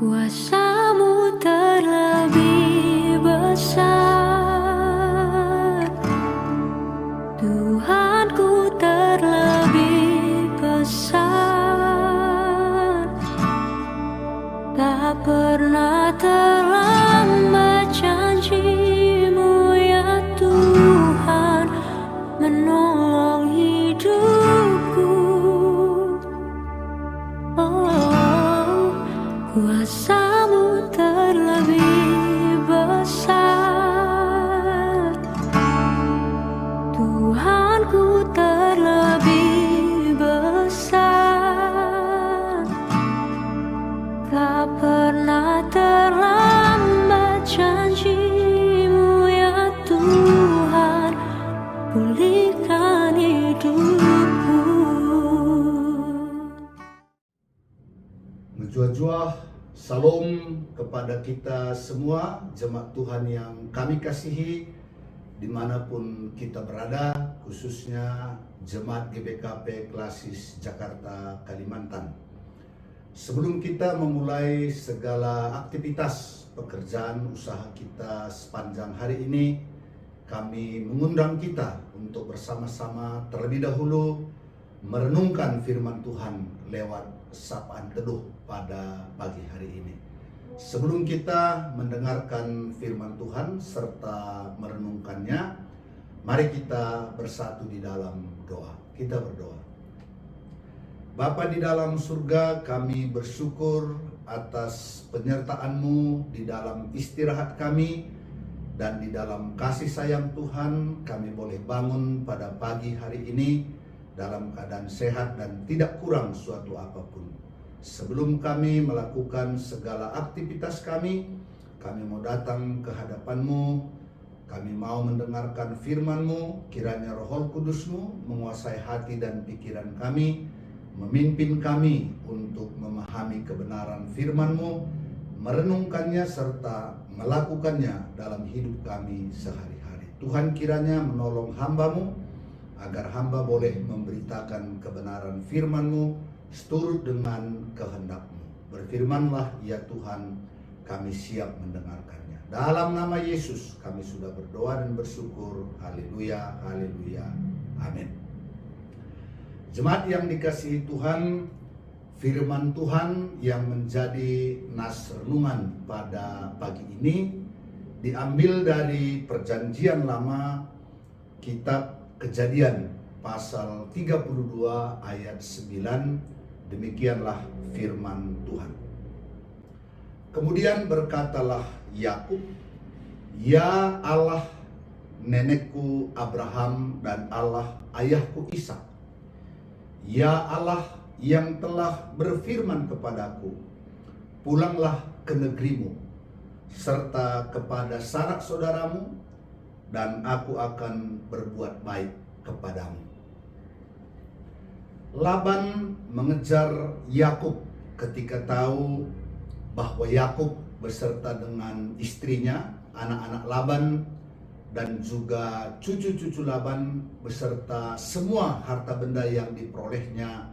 Kuasa-Mu terlebih besar, Tuhanku terlebih besar. Tak pernah terlambat janji-Mu ya Tuhan menolong hidupku. Kuasa-Mu terlebih besar, Tuhanku terlebih besar. Tak pernah terlambat janji-Mu ya Tuhan, pulihkan hidupku. Menjua-jua salam kepada kita semua, jemaat Tuhan yang kami kasihi dimanapun kita berada, khususnya jemaat GBKP Klasis Jakarta, Kalimantan. Sebelum kita memulai segala aktivitas pekerjaan usaha kita sepanjang hari ini, kami mengundang kita untuk bersama-sama terlebih dahulu merenungkan firman Tuhan lewat sapaan teduh pada pagi hari ini. Sebelum kita mendengarkan firman Tuhan serta merenungkannya, mari kita bersatu di dalam doa. Kita berdoa. Bapa di dalam surga, kami bersyukur atas penyertaan-Mu di dalam istirahat kami, dan di dalam kasih sayang Tuhan kami boleh bangun pada pagi hari ini dalam keadaan sehat dan tidak kurang suatu apapun. Sebelum kami melakukan segala aktivitas kami mau datang ke hadapan-Mu. Kami mau mendengarkan firman-Mu. Kiranya Roh Kudus-Mu menguasai hati dan pikiran kami, memimpin kami untuk memahami kebenaran firman-Mu, merenungkannya serta melakukannya dalam hidup kami sehari-hari. Tuhan kiranya menolong hamba-Mu agar hamba boleh memberitakan kebenaran firman-Mu seturut dengan kehendak-Mu. Berfirmanlah ya Tuhan, kami siap mendengarkannya. Dalam nama Yesus kami sudah berdoa dan bersyukur. Haleluya, haleluya, amin. Jemaat yang dikasihi Tuhan, firman Tuhan yang menjadi nas renungan pada pagi ini diambil dari Perjanjian Lama, kitab Kejadian pasal 32 ayat 9. Demikianlah firman Tuhan. Kemudian berkatalah Yakub, "Ya Allah nenekku Abraham dan Allah ayahku Ishak, ya Allah yang telah berfirman kepadaku, pulanglah ke negerimu serta kepada sanak saudaramu, dan aku akan berbuat baik kepadamu." Laban mengejar Yakub ketika tahu bahwa Yakub beserta dengan istrinya, anak-anak Laban, dan juga cucu-cucu Laban beserta semua harta benda yang diperolehnya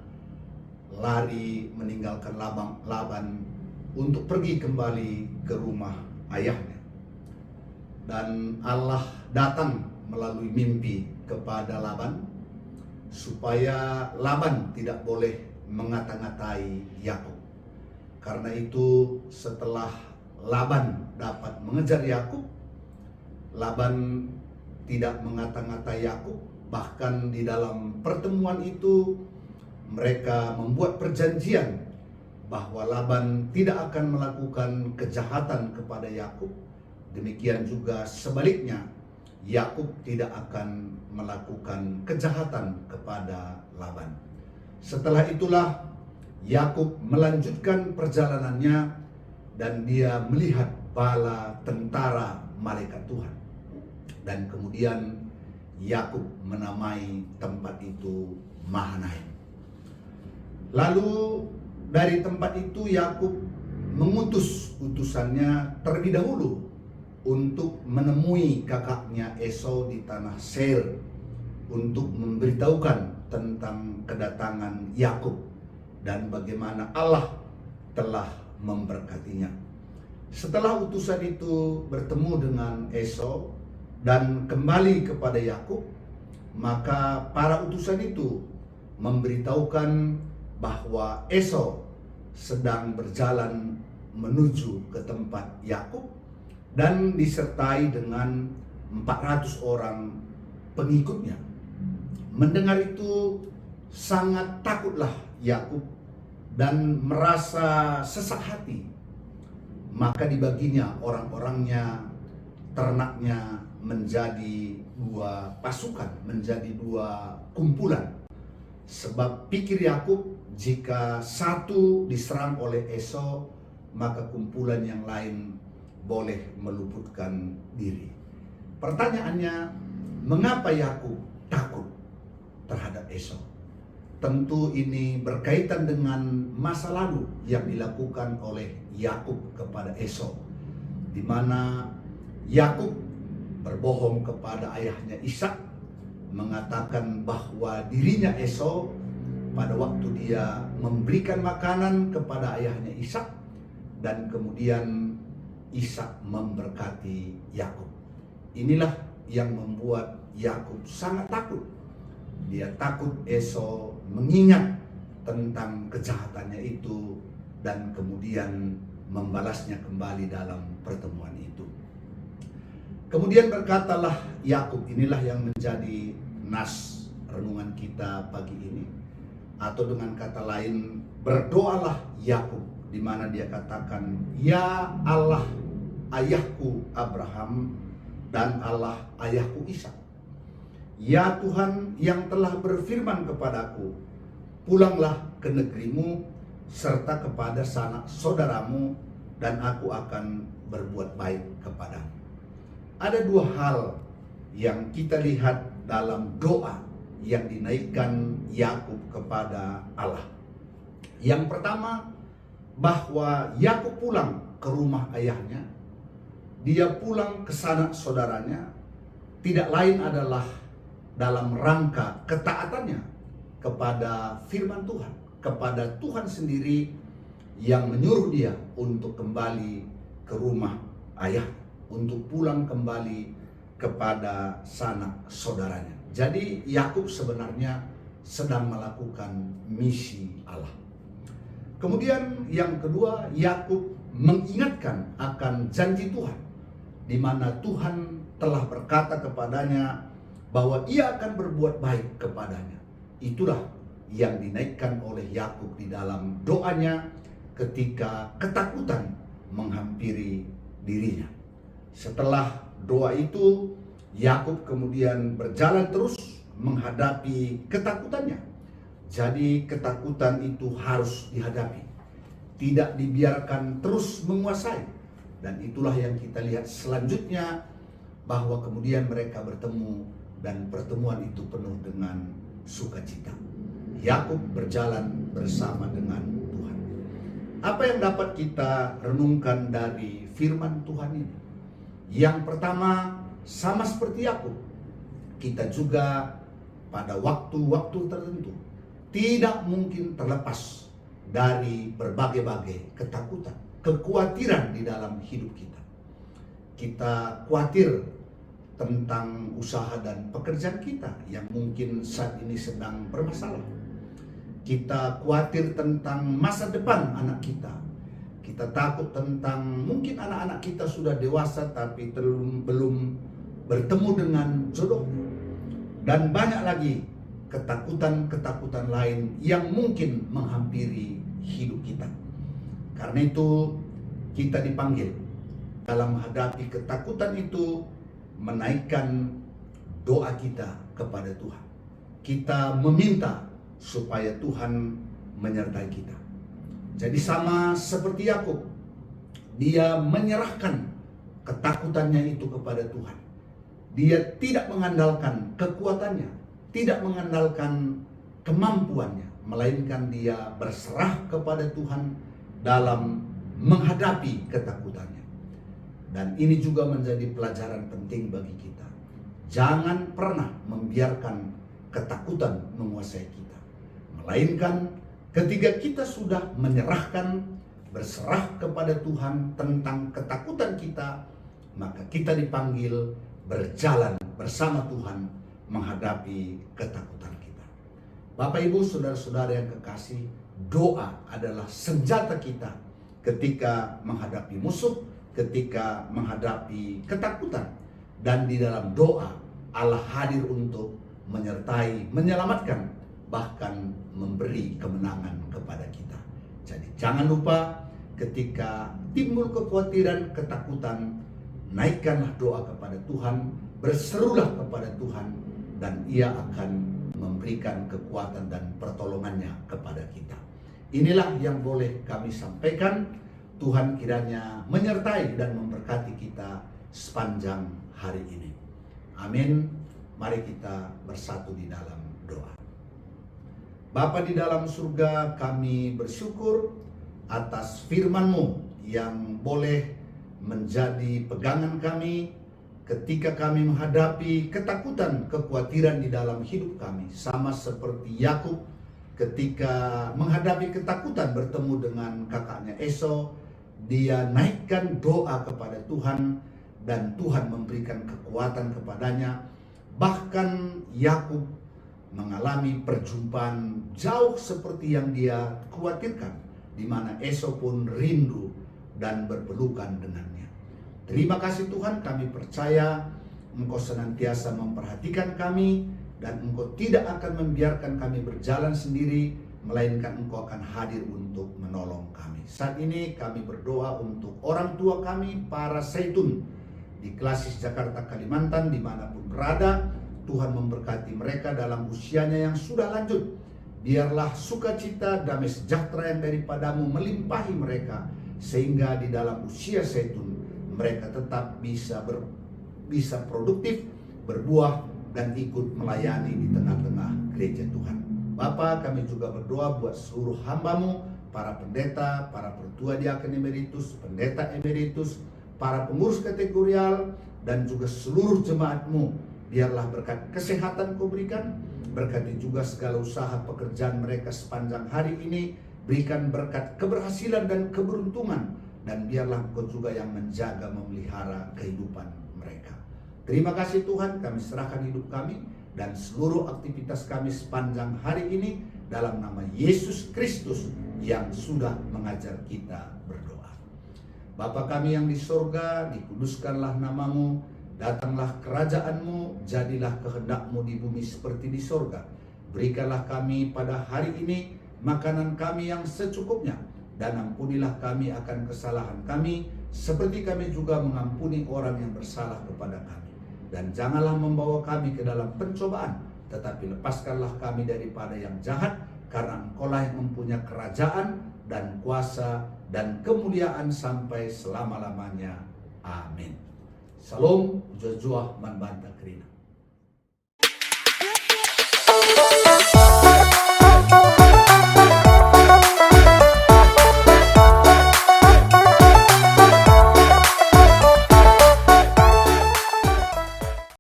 lari meninggalkan Laban untuk pergi kembali ke rumah ayahnya. Dan Allah datang melalui mimpi kepada Laban supaya Laban tidak boleh mengata-ngatai Yakub. Karena itu setelah Laban dapat mengejar Yakub, Laban tidak mengata-ngatai Yakub. Bahkan di dalam pertemuan itu mereka membuat perjanjian bahwa Laban tidak akan melakukan kejahatan kepada Yakub. Demikian juga sebaliknya, Yakub tidak akan melakukan kejahatan kepada Laban. Setelah itulah Yakub melanjutkan perjalanannya dan dia melihat bala tentara malaikat Tuhan. Dan kemudian Yakub menamai tempat itu Mahanaim. Lalu dari tempat itu Yakub mengutus utusannya terlebih dahulu untuk menemui kakaknya Esau di tanah Seir untuk memberitahukan tentang kedatangan Yakub dan bagaimana Allah telah memberkatinya. Setelah utusan itu bertemu dengan Esau dan kembali kepada Yakub, maka para utusan itu memberitahukan bahwa Esau sedang berjalan menuju ke tempat Yakub dan disertai dengan 400 orang pengikutnya. Mendengar itu sangat takutlah Yakub dan merasa sesak hati. Maka dibaginya orang-orangnya, ternaknya menjadi dua pasukan, menjadi dua kumpulan. Sebab pikir Yakub, jika satu diserang oleh Esau, maka kumpulan yang lain boleh meluputkan diri. Pertanyaannya, mengapa Yakub takut terhadap Esau? Tentu ini berkaitan dengan masa lalu yang dilakukan oleh Yakub kepada Esau, di mana Yakub berbohong kepada ayahnya Ishak, mengatakan bahwa dirinya Esau pada waktu dia memberikan makanan kepada ayahnya Ishak, dan kemudian Ishak memberkati Yakub. Inilah yang membuat Yakub sangat takut. Dia takut Esau mengingat tentang kejahatannya itu dan kemudian membalasnya kembali dalam pertemuan itu. Kemudian berkatalah Yakub, inilah yang menjadi nas renungan kita pagi ini, atau dengan kata lain, berdoalah Yakub, di mana dia katakan, ya Allah ayahku Abraham dan Allah ayahku Ishak, ya Tuhan yang telah berfirman kepadaku, pulanglah ke negerimu serta kepada sanak saudaramu, dan aku akan berbuat baik kepadamu. Ada dua hal yang kita lihat dalam doa yang dinaikkan Yakub kepada Allah. Yang pertama, bahwa Yakub pulang ke rumah ayahnya, dia pulang ke sanak saudaranya, tidak lain adalah dalam rangka ketaatannya kepada firman Tuhan, kepada Tuhan sendiri yang menyuruh dia untuk kembali ke rumah ayah, untuk pulang kembali kepada sanak saudaranya. Jadi Yakub sebenarnya sedang melakukan misi Allah. Kemudian yang kedua, Yakub mengingatkan akan janji Tuhan, di mana Tuhan telah berkata kepadanya bahwa ia akan berbuat baik kepadanya. Itulah yang dinaikkan oleh Yakub di dalam doanya ketika ketakutan menghampiri dirinya. Setelah doa itu, Yakub kemudian berjalan terus menghadapi ketakutannya. Jadi ketakutan itu harus dihadapi, tidak dibiarkan terus menguasai. Dan itulah yang kita lihat selanjutnya, bahwa kemudian mereka bertemu dan pertemuan itu penuh dengan sukacita. Yakub berjalan bersama dengan Tuhan. Apa yang dapat kita renungkan dari firman Tuhan ini? Yang pertama, sama seperti Yakub, kita juga pada waktu-waktu tertentu tidak mungkin terlepas dari berbagai-bagai ketakutan, kekhawatiran di dalam hidup kita. Kita khawatir tentang usaha dan pekerjaan kita yang mungkin saat ini sedang bermasalah. Kita khawatir tentang masa depan anak kita. Kita takut tentang mungkin anak-anak kita sudah dewasa tapi belum bertemu dengan jodoh. Dan banyak lagi ketakutan-ketakutan lain yang mungkin menghampiri hidup kita. Karena itu kita dipanggil dalam menghadapi ketakutan itu, menaikkan doa kita kepada Tuhan. Kita meminta supaya Tuhan menyertai kita. Jadi sama seperti Yakub, dia menyerahkan ketakutannya itu kepada Tuhan. Dia tidak mengandalkan kekuatannya, tidak mengandalkan kemampuannya, melainkan dia berserah kepada Tuhan dalam menghadapi ketakutannya. Dan ini juga menjadi pelajaran penting bagi kita. Jangan pernah membiarkan ketakutan menguasai kita, melainkan ketika kita sudah menyerahkan berserah kepada Tuhan tentang ketakutan kita, maka kita dipanggil berjalan bersama Tuhan menghadapi ketakutan kita. Bapak Ibu, saudara-saudara yang kekasih, doa adalah senjata kita ketika menghadapi musuh, ketika menghadapi ketakutan. Dan di dalam doa Allah hadir untuk menyertai, menyelamatkan, bahkan memberi kemenangan kepada kita. Jadi jangan lupa ketika timbul kekhawatiran, ketakutan, naikkanlah doa kepada Tuhan, berserulah kepada Tuhan, dan Ia akan memberikan kekuatan dan pertolongannya kepada kita. Inilah yang boleh kami sampaikan. Tuhan kiranya menyertai dan memberkati kita sepanjang hari ini. Amin. Mari kita bersatu di dalam doa. Bapa di dalam surga, kami bersyukur atas firman-Mu yang boleh menjadi pegangan kami ketika kami menghadapi ketakutan, kekhawatiran di dalam hidup kami. Sama seperti Yakub ketika menghadapi ketakutan bertemu dengan kakaknya Esau, dia naikkan doa kepada Tuhan dan Tuhan memberikan kekuatan kepadanya. Bahkan Yakub mengalami perjumpaan jauh seperti yang dia khawatirkan, di mana Esau pun rindu dan berpelukan dengannya. Terima kasih Tuhan, kami percaya Engkau senantiasa memperhatikan kami dan Engkau tidak akan membiarkan kami berjalan sendiri, melainkan Engkau akan hadir untuk menolong kami. Saat ini kami berdoa untuk orang tua kami, para Zaitun di Klasis Jakarta, Kalimantan, dimanapun berada. Tuhan memberkati mereka dalam usianya yang sudah lanjut. Biarlah sukacita, damai sejahtera yang daripadamu melimpahi mereka, sehingga di dalam usia Zaitun mereka tetap bisa produktif, berbuah, dan ikut melayani di tengah-tengah gereja Tuhan. Bapa, kami juga berdoa buat seluruh hamba-Mu, para pendeta, para pertua diaken emeritus, pendeta emeritus, para pengurus kategorial, dan juga seluruh jemaat-Mu. Biarlah berkat kesehatan Kau berikan, berkati juga segala usaha pekerjaan mereka sepanjang hari ini, berikan berkat keberhasilan dan keberuntungan, dan biarlah Engkau juga yang menjaga, memelihara kehidupan mereka. Terima kasih Tuhan, kami serahkan hidup kami dan seluruh aktivitas kami sepanjang hari ini dalam nama Yesus Kristus yang sudah mengajar kita berdoa. Bapa kami yang di sorga, dikuduskanlah nama-Mu, datanglah kerajaan-Mu, jadilah kehendak-Mu di bumi seperti di sorga. Berikanlah kami pada hari ini makanan kami yang secukupnya, dan ampunilah kami akan kesalahan kami, seperti kami juga mengampuni orang yang bersalah kepada kami. Dan janganlah membawa kami ke dalam pencobaan, tetapi lepaskanlah kami daripada yang jahat, karena Engkaulah yang mempunyai kerajaan dan kuasa dan kemuliaan sampai selama-lamanya. Amin. Salam, Joshua Manbanta Krina.